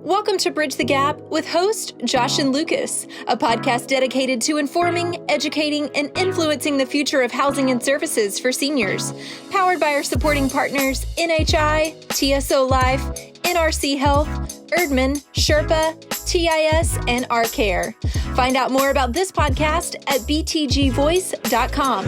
Welcome to Bridge the Gap with host Josh and Lucas, a podcast dedicated to informing, educating, and influencing the future of housing and services for seniors. Powered by our supporting partners, NHI, TSOLife, NRC Health, ERDMAN, Sherpa, TIS, and Rcare. Find out more about this podcast at btgvoice.com.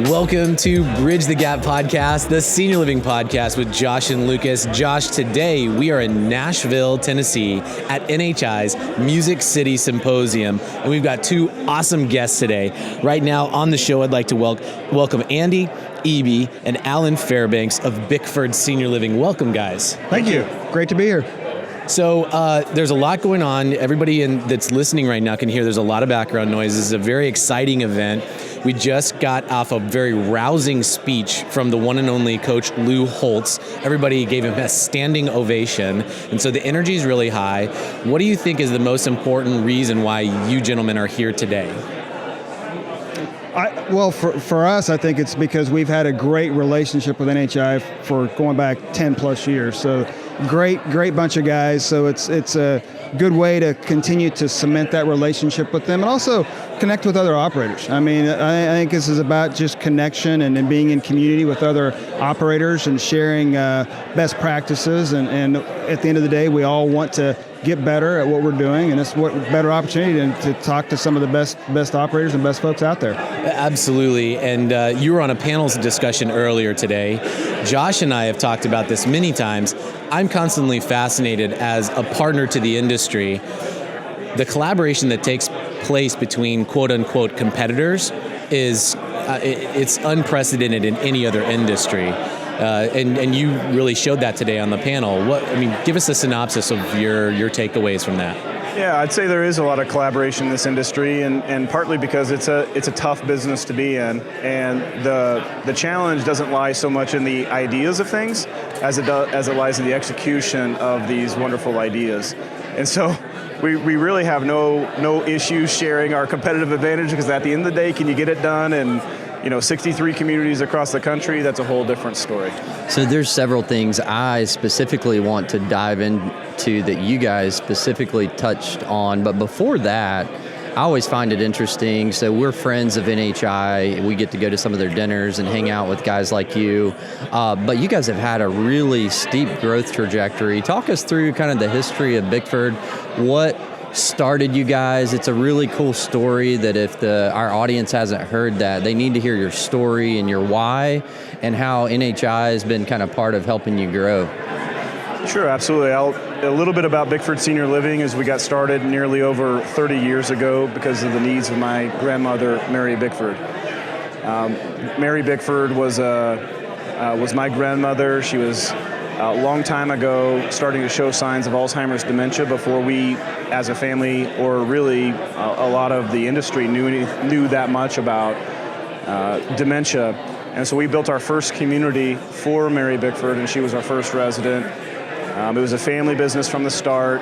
Welcome to Bridge the Gap podcast, the senior living podcast with Josh and Lucas. Josh, today we are in Nashville, Tennessee at NHI's Music City Symposium, and we've got two awesome guests today. Right now on the show, I'd like to welcome Andy Eby and Alan Fairbanks of Bickford Senior Living. Welcome, guys. Thank you. Great to be here. So there's a lot going on. Everybody that's listening right now can hear there's a lot of background noise. This is a very exciting event. We just got off a very rousing speech from the one and only Coach Lou Holtz. Everybody gave him a standing ovation, and so the energy is really high. What do you think is the most important reason why you gentlemen are here today? For us, I think it's because we've had a great relationship with NHI for going back 10 plus years. So great bunch of guys. So it's a good way to continue to cement that relationship with them and also connect with other operators. I mean, I think this is about just connection and being in community with other operators and sharing best practices. And at the end of the day, we all want to get better at what we're doing, and it's what better opportunity to talk to some of the best operators and best folks out there. Absolutely, and you were on a panel's discussion earlier today. Josh and I have talked about this many times. I'm constantly fascinated as a partner to the industry. The collaboration that takes place between quote-unquote competitors is it's unprecedented in any other industry. And you really showed that today on the panel. Give us a synopsis of your takeaways from that. Yeah, I'd say there is a lot of collaboration in this industry, and partly because it's a tough business to be in, and the challenge doesn't lie so much in the ideas of things as it lies in the execution of these wonderful ideas. And so we really have no issues sharing our competitive advantage, because at the end of the day, can you get it done? And 63 communities across the country, that's a whole different story. So there's several things I specifically want to dive into that you guys specifically touched on. But before that, I always find it interesting. So we're friends of NHI. We get to go to some of their dinners and hang out with guys like you. But you guys have had a really steep growth trajectory. Talk us through kind of the history of Bickford. What started you guys? It's a really cool story that if our audience hasn't heard that, they need to hear your story and your why and how NHI has been kind of part of helping you grow. Sure, absolutely. A little bit about Bickford Senior Living is we got started nearly over 30 years ago because of the needs of my grandmother, Mary Bickford. Mary Bickford was my grandmother. She was a long time ago starting to show signs of Alzheimer's dementia before we, as a family, or really a lot of the industry knew that much about dementia. And so we built our first community for Mary Bickford, and she was our first resident. It was a family business from the start.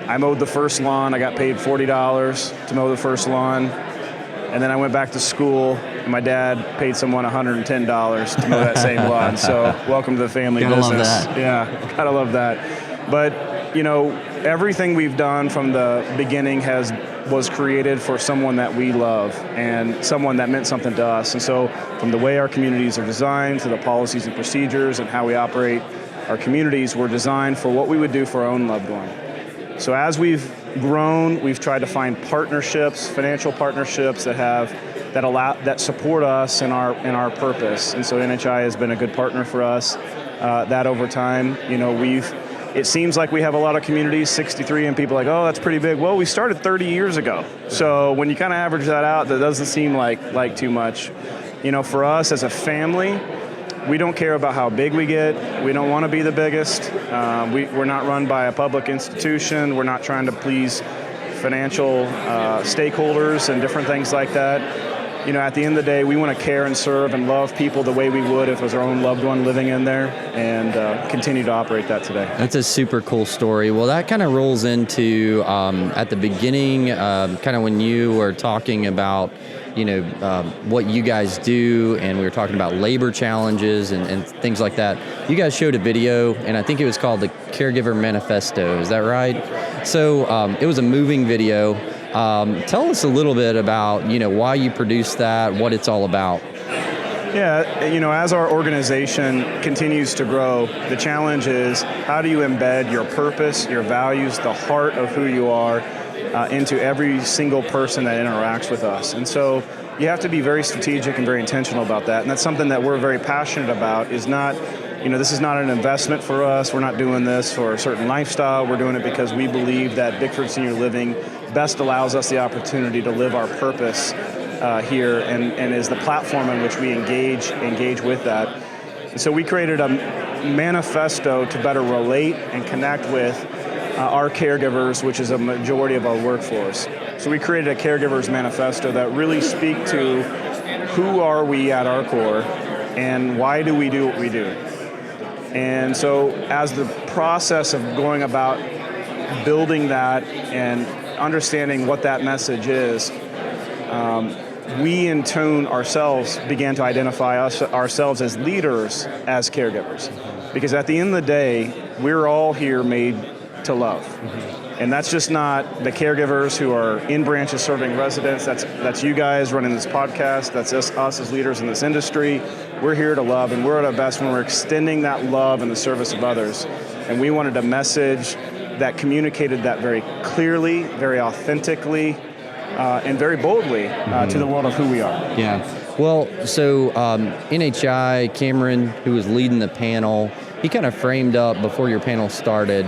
I mowed the first lawn. I got paid $40 to mow the first lawn. And then I went back to school, and my dad paid someone $110 to mow that same lawn. So welcome to the family business. Gotta love that. Yeah, gotta love that. But, everything we've done from the beginning was created for someone that we love and someone that meant something to us. And so from the way our communities are designed to the policies and procedures and how we operate our communities were designed for what we would do for our own loved one. So as we've grown, we've tried to find partnerships, financial partnerships that support us in our purpose. And so NHI has been a good partner for us. That over time, it seems like we have a lot of communities, 63, and people are like, oh, that's pretty big. Well, we started 30 years ago. So when you kind of average that out, that doesn't seem like too much. For us as a family, we don't care about how big we get. We don't want to be the biggest. We're not run by a public institution. We're not trying to please financial stakeholders and different things like that. at the end of the day, we want to care and serve and love people the way we would if it was our own loved one living in there, and continue to operate that today. That's a super cool story. Well, that kind of rolls into at the beginning, kind of when you were talking about, what you guys do, and we were talking about labor challenges and things like that. You guys showed a video, and I think it was called the Caregiver Manifesto. Is that right? So it was a moving video. Tell us a little bit about, why you produced that, what it's all about. Yeah, as our organization continues to grow, the challenge is how do you embed your purpose, your values, the heart of who you are into every single person that interacts with us. And so you have to be very strategic and very intentional about that. And that's something that we're very passionate about. Is not, this is not an investment for us. We're not doing this for a certain lifestyle. We're doing it because we believe that Bickford Senior Living best allows us the opportunity to live our purpose here, and is the platform in which we engage with that. And so we created a manifesto to better relate and connect with our caregivers, which is a majority of our workforce. So we created a caregivers manifesto that really speak to who are we at our core and why do we do what we do. And so as the process of going about building that and understanding what that message is, we in turn ourselves began to identify ourselves as leaders, as caregivers. Because at the end of the day, we're all here made to love. And that's just not the caregivers who are in branches serving residents. That's you guys running this podcast. That's us as leaders in this industry. We're here to love, and we're at our best when we're extending that love in the service of others. And we wanted a message that communicated that very clearly, very authentically, and very boldly to the world of who we are. Yeah. Well, so NHI, Cameron, who was leading the panel, he kind of framed up before your panel started,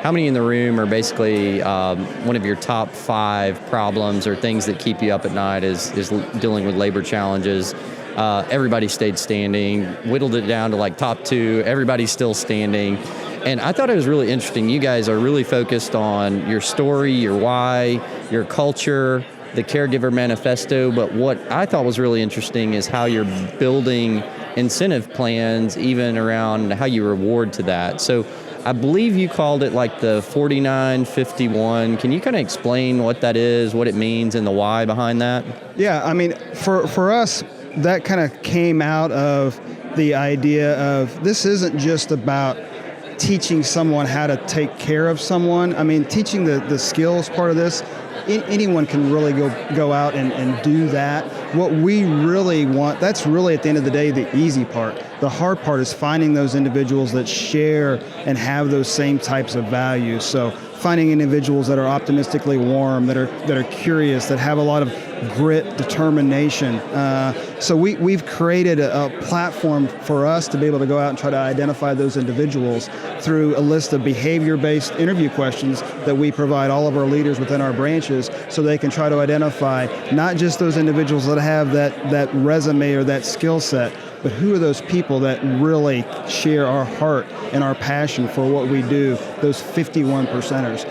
how many in the room are basically one of your top 5 problems or things that keep you up at night is dealing with labor challenges. Everybody stayed standing, whittled it down to like top 2, everybody's still standing. And I thought it was really interesting. You guys are really focused on your story, your why, your culture, the Caregiver Manifesto. But what I thought was really interesting is how you're building incentive plans, even around how you reward to that. So I believe you called it like the 49-51. Can you kind of explain what that is, what it means, and the why behind that? Yeah, I mean, for us, that kind of came out of the idea of this isn't just about teaching someone how to take care of someone. I mean, teaching the skills part of this, anyone can really go out and do that. What we really want, that's really at the end of the day the easy part. The hard part is finding those individuals that share and have those same types of values. So finding individuals that are optimistically warm, that are curious, that have a lot of grit, determination. So we've created a platform for us to be able to go out and try to identify those individuals through a list of behavior-based interview questions that we provide all of our leaders within our branches, so they can try to identify not just those individuals that have that resume or that skill set, but who are those people that really share our heart and our passion for what we do, those 51 percenters.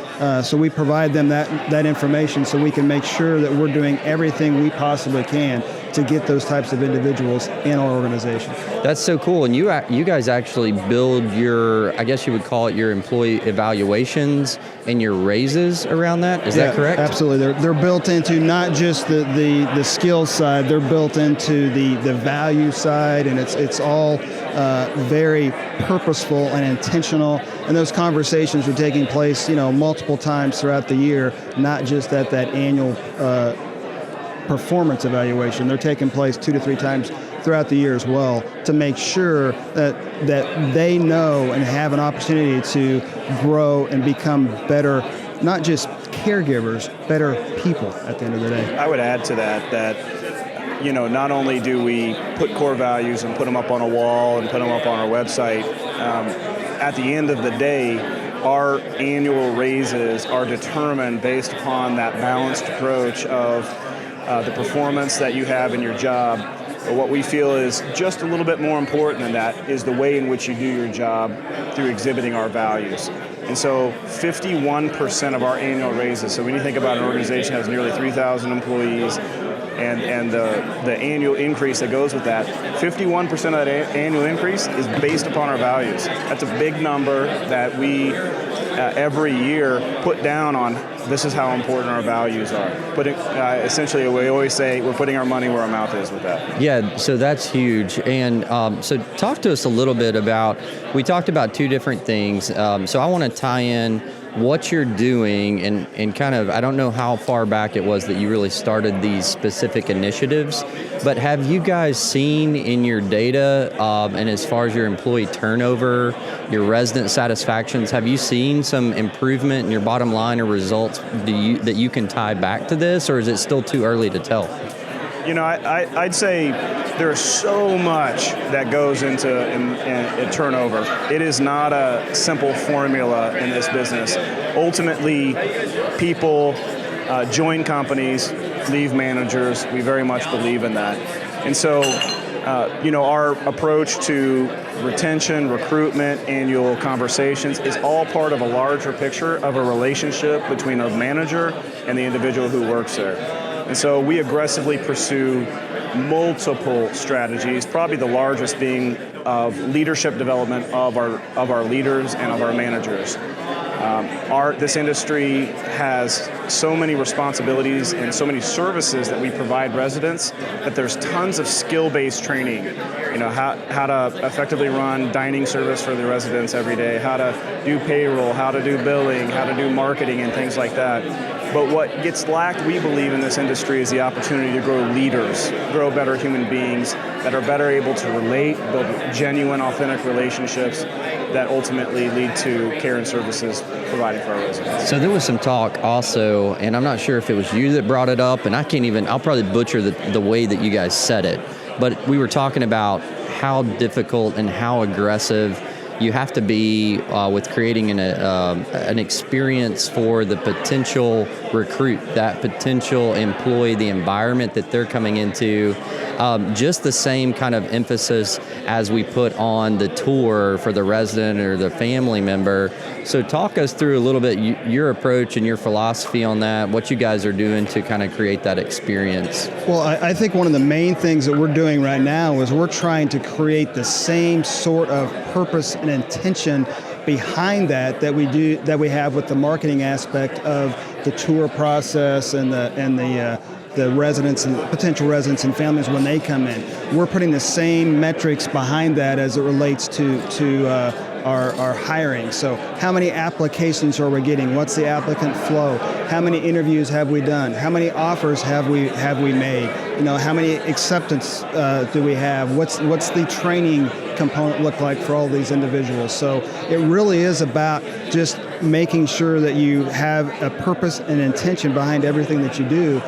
So we provide them that information so we can make sure that we're doing everything we possibly can to get those types of individuals in our organization. That's so cool. And you guys actually build your, I guess you would call it your employee evaluations and your raises around that. Is that correct? Absolutely. They're built into not just the skill side, they're built into the value side, and it's all very purposeful and intentional. And those conversations are taking place, multiple times throughout the year, not just at that annual performance evaluation. They're taking place 2 to 3 times throughout the year as well, to make sure that they know and have an opportunity to grow and become better, not just caregivers, better people at the end of the day. I would add to that not only do we put core values and put them up on a wall and put them up on our website, at the end of the day, our annual raises are determined based upon that balanced approach of the performance that you have in your job. But what we feel is just a little bit more important than that is the way in which you do your job through exhibiting our values. And so 51% of our annual raises, so when you think about an organization that has nearly 3,000 employees, and the annual increase that goes with that. 51% of that annual increase is based upon our values. That's a big number that we every year put down on. This is how important our values are. But essentially, we always say we're putting our money where our mouth is with that. Yeah, so that's huge. And so talk to us a little bit about, we talked about two different things. So I want to tie in what you're doing and kind of, I don't know how far back it was that you really started these specific initiatives, but have you guys seen in your data and as far as your employee turnover, your resident satisfactions, have you seen some improvement in your bottom line or results that you can tie back to this, or is it still too early to tell? You know, I'd say there's so much that goes into in turnover. It is not a simple formula in this business. Ultimately, people join companies, leave managers. We very much believe in that. And so, our approach to retention, recruitment, annual conversations is all part of a larger picture of a relationship between a manager and the individual who works there. And so we aggressively pursue multiple strategies, probably the largest being of leadership development of our leaders and of our managers. This industry has so many responsibilities and so many services that we provide residents that there's tons of skill-based training. You know, how to effectively run dining service for the residents every day, how to do payroll, how to do billing, how to do marketing and things like that. But what gets lacked, we believe, in this industry is the opportunity to grow leaders, grow better human beings that are better able to relate, build genuine, authentic relationships that ultimately lead to care and services provided for our residents. So there was some talk also, and I'm not sure if it was you that brought it up, and I'll probably butcher the way that you guys said it, but we were talking about how difficult and how aggressive you have to be with creating an experience for the potential recruit, that potential employee, the environment that they're coming into. Just the same kind of emphasis as we put on the tour for the resident or the family member. So talk us through a little bit your approach and your philosophy on that, what you guys are doing to kind of create that experience. Well, I think one of the main things that we're doing right now is we're trying to create the same sort of purpose and intention behind that we have with the marketing aspect of the tour process and the residents and potential residents and families when they come in. We're putting the same metrics behind that as it relates to our hiring. So how many applications are we getting? What's the applicant flow? How many interviews have we done? How many offers have we made? You know, how many acceptance do we have? What's the training component look like for all these individuals? So it really is about just making sure that you have a purpose and intention behind everything that you do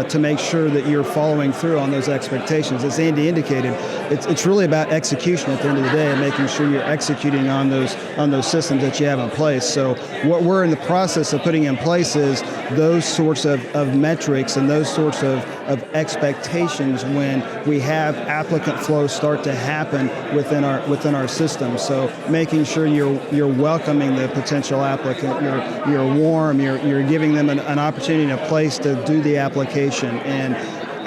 to make sure that you're following through on those expectations. As Andy indicated, it's really about execution at the end of the day and making sure you're executing on those systems that you have in place. So what we're in the process of putting in place is those sorts of metrics and those sorts of expectations when we have applicant flow start to happen within our system. So making sure you're welcoming the potential applicant, you're warm, you're giving them an opportunity and a place to do the application, and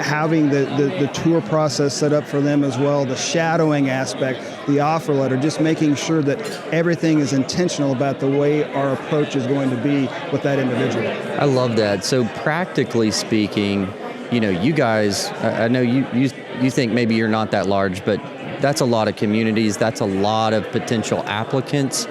having the tour process set up for them as well, the shadowing aspect, the offer letter, just making sure that everything is intentional about the way our approach is going to be with that individual. I love that. So practically speaking, you know, you guys, I know you think maybe you're not that large, but that's a lot of communities, that's a lot of potential applicants.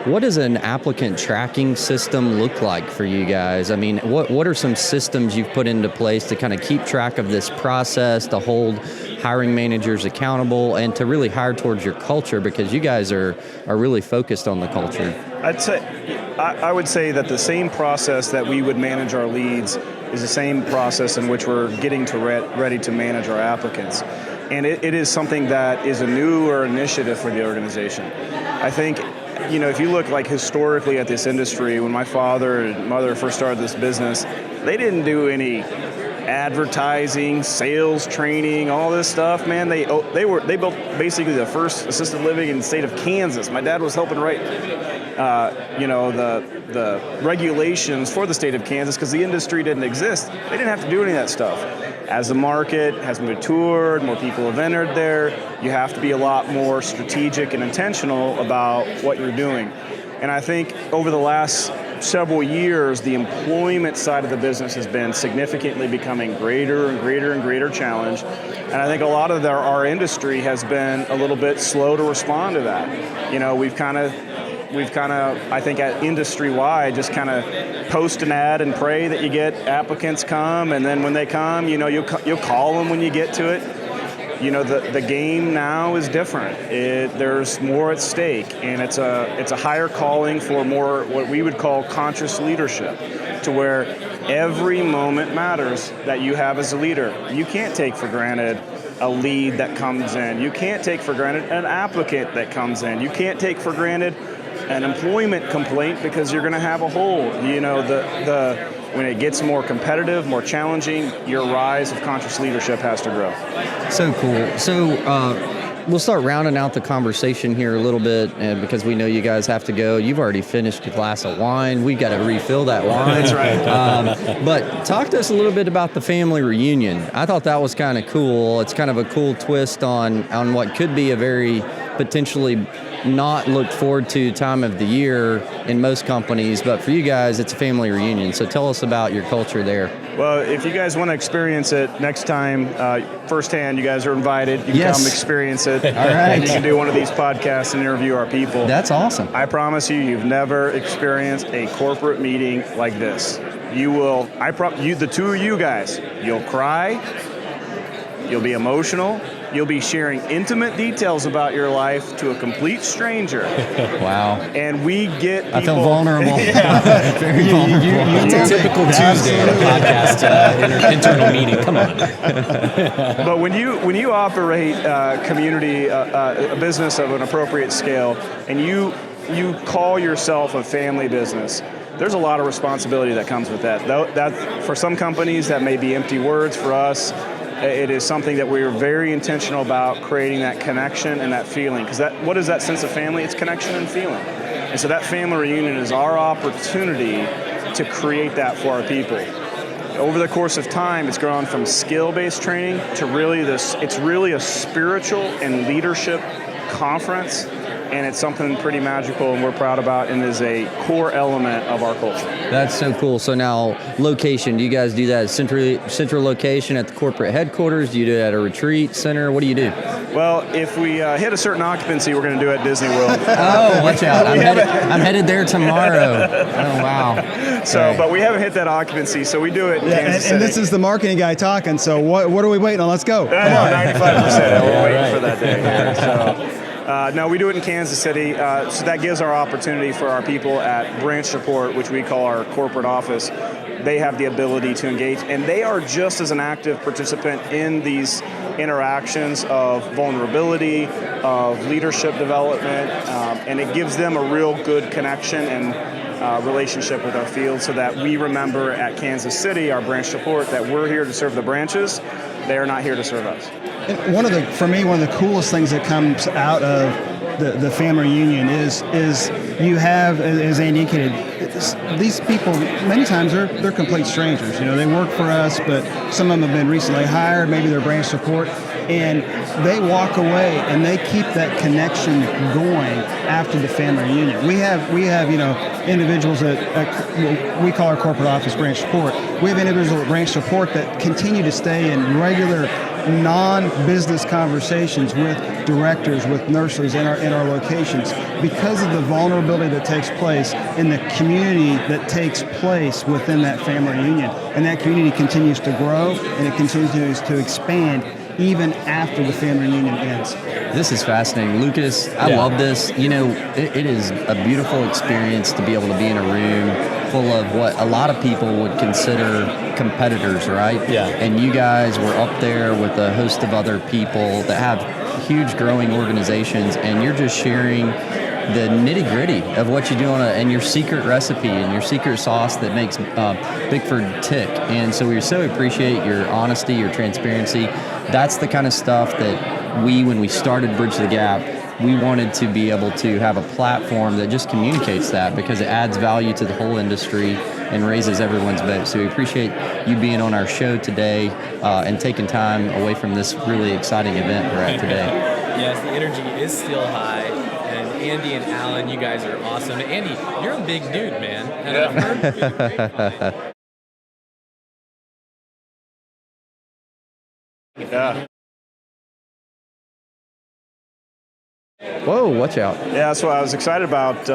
What does an applicant tracking system look like for you guys? I mean, what are some systems you've put into place to kind of keep track of this process, to hold hiring managers accountable, and to really hire towards your culture, because you guys are really focused on the culture? I would say that the same process that we would manage our leads is the same process in which we're getting ready to manage our applicants. And it is something that is a newer initiative for the organization. I think, you know, if you look like historically at this industry, when my father and mother first started this business, they didn't do any advertising, sales training, all this stuff, man. They built basically the first assisted living in the state of Kansas. My dad was helping write, the regulations for the state of Kansas because the industry didn't exist. They didn't have to do any of that stuff. As the market has matured, more people have entered there, you have to be a lot more strategic and intentional about what you're doing. And I think over the last several years, the employment side of the business has been significantly becoming greater and greater and greater challenge. And I think a lot of our industry has been a little bit slow to respond to that. You know, we've kind of, I think at industry-wide, just kind of post an ad and pray that you get applicants come, and then when they come, you know, you'll call them when you get to it. You know, the game now is different. There's more at stake, and it's a higher calling for more what we would call conscious leadership, to where every moment matters that you have as a leader. You can't take for granted a lead that comes in. You can't take for granted an applicant that comes in. You can't take for granted an employment complaint because you're going to have a hole. You know, when it gets more competitive, more challenging, your rise of conscious leadership has to grow. So cool. So we'll start rounding out the conversation here a little bit, because we know you guys have to go. You've already finished a glass of wine. We've got to refill that wine. That's right. But talk to us a little bit about the family reunion. I thought that was kind of cool. It's kind of a cool twist on what could be a very potentially not looked forward to time of the year in most companies, but for you guys, it's a family reunion. So tell us about your culture there. Well, if you guys want to experience it next time, firsthand, you guys are invited. You can come experience it. All right. And you can do one of these podcasts and interview our people. That's awesome. I promise you've never experienced a corporate meeting like this. You will, the two of you guys, you'll cry, you'll be emotional, you'll be sharing intimate details about your life to a complete stranger. Wow. And we get people... I feel vulnerable. Very vulnerable. It's a typical Tuesday at a podcast internal meeting. Come on. But when you operate a community, a business of an appropriate scale, and you call yourself a family business, there's a lot of responsibility that comes with that. That for some companies, that may be empty words. For us, it is something that we are very intentional about, creating that connection and that feeling. Because what is that sense of family? It's connection and feeling. And so that family reunion is our opportunity to create that for our people. Over the course of time, it's grown from skill-based training to it's really a spiritual and leadership conference. And it's something pretty magical and we're proud about, and is a core element of our culture. That's so cool. So now, location, do you guys do that at central location at the corporate headquarters? Do you do it at a retreat center? What do you do? Well, if we hit a certain occupancy, we're going to do it at Disney World. Oh, watch out. I'm headed there tomorrow. Oh, wow. So, but we haven't hit that occupancy, so we do it in Kansas City. And this is the marketing guy talking, so what are we waiting on? Let's go. 95%. We're waiting for that day. Yeah, no, we do it in Kansas City, so that gives our opportunity for our people at branch support, which we call our corporate office. They have the ability to engage, and they are just as an active participant in these interactions of vulnerability, of leadership development, and it gives them a real good connection and relationship with our field, so that we remember at Kansas City, our branch support, that we're here to serve the branches. They are not here to serve us. For me, one of the coolest things that comes out of the family reunion is you have, as Andy indicated, these people, many times they're complete strangers. You know, they work for us, but some of them have been recently hired, maybe they're branch support, and they walk away and they keep that connection going after the family reunion. We have individuals that we call our corporate office branch support. We have individuals at branch support that continue to stay in regular non-business conversations with directors, with nurses in our locations, because of the vulnerability that takes place in the community that takes place within that family reunion. And that community continues to grow and it continues to expand even after the family reunion ends. This is fascinating. Lucas, I love this. You know, it is a beautiful experience to be able to be in a room full of what a lot of people would consider competitors, right? Yeah. And you guys were up there with a host of other people that have huge growing organizations, and you're just sharing the nitty gritty of what you do and your secret recipe and your secret sauce that makes Bickford tick. And so we so appreciate your honesty, your transparency. That's the kind of stuff that when we started Bridge the Gap, we wanted to be able to have a platform that just communicates that, because it adds value to the whole industry and raises everyone's boat. So we appreciate you being on our show today and taking time away from this really exciting event we're at today. Yes, the energy is still high. And Andy and Alan, you guys are awesome. Andy, you're a big dude, man. And I've heard Yeah. Whoa, watch out. Yeah, so I was excited about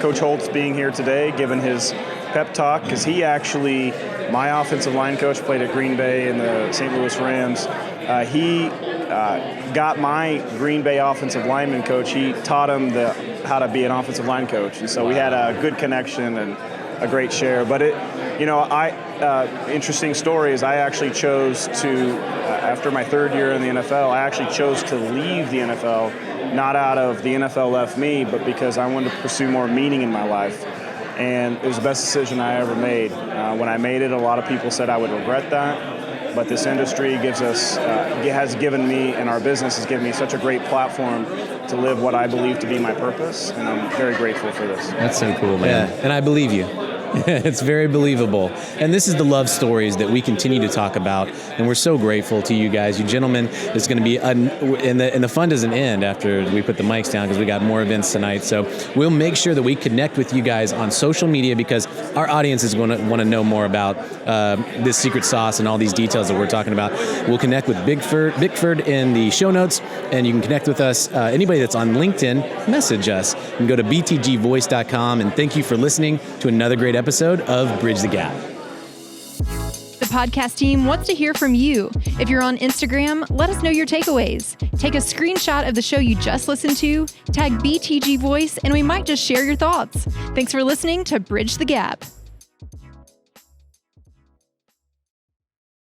Coach Holtz being here today, giving his pep talk, because he actually, my offensive line coach, played at Green Bay in the St. Louis Rams. He got my Green Bay offensive lineman coach. He taught him how to be an offensive line coach. And so we had a good connection and a great share. But interesting story is I actually chose to, after my third year in the NFL, I actually chose to leave the NFL, not out of the NFL left me, but because I wanted to pursue more meaning in my life. And it was the best decision I ever made. When I made it, a lot of people said I would regret that, but this industry has given me, and our business has given me such a great platform to live what I believe to be my purpose, and I'm very grateful for this. That's so cool, man. Yeah, and I believe you. It's very believable. And this is the love stories that we continue to talk about. And we're so grateful to you guys. You gentlemen, it's going to be, and the fun doesn't end after we put the mics down, because we got more events tonight. So we'll make sure that we connect with you guys on social media, because our audience is going to want to know more about this secret sauce and all these details that we're talking about. We'll connect with Bickford in the show notes, and you can connect with us. Anybody that's on LinkedIn, message us. You can go to btgvoice.com. And thank you for listening to another great episode of Bridge the Gap. The podcast team wants to hear from you. If you're on Instagram, let us know your takeaways. Take a screenshot of the show you just listened to, tag BTG Voice, and we might just share your thoughts. Thanks for listening to Bridge the Gap.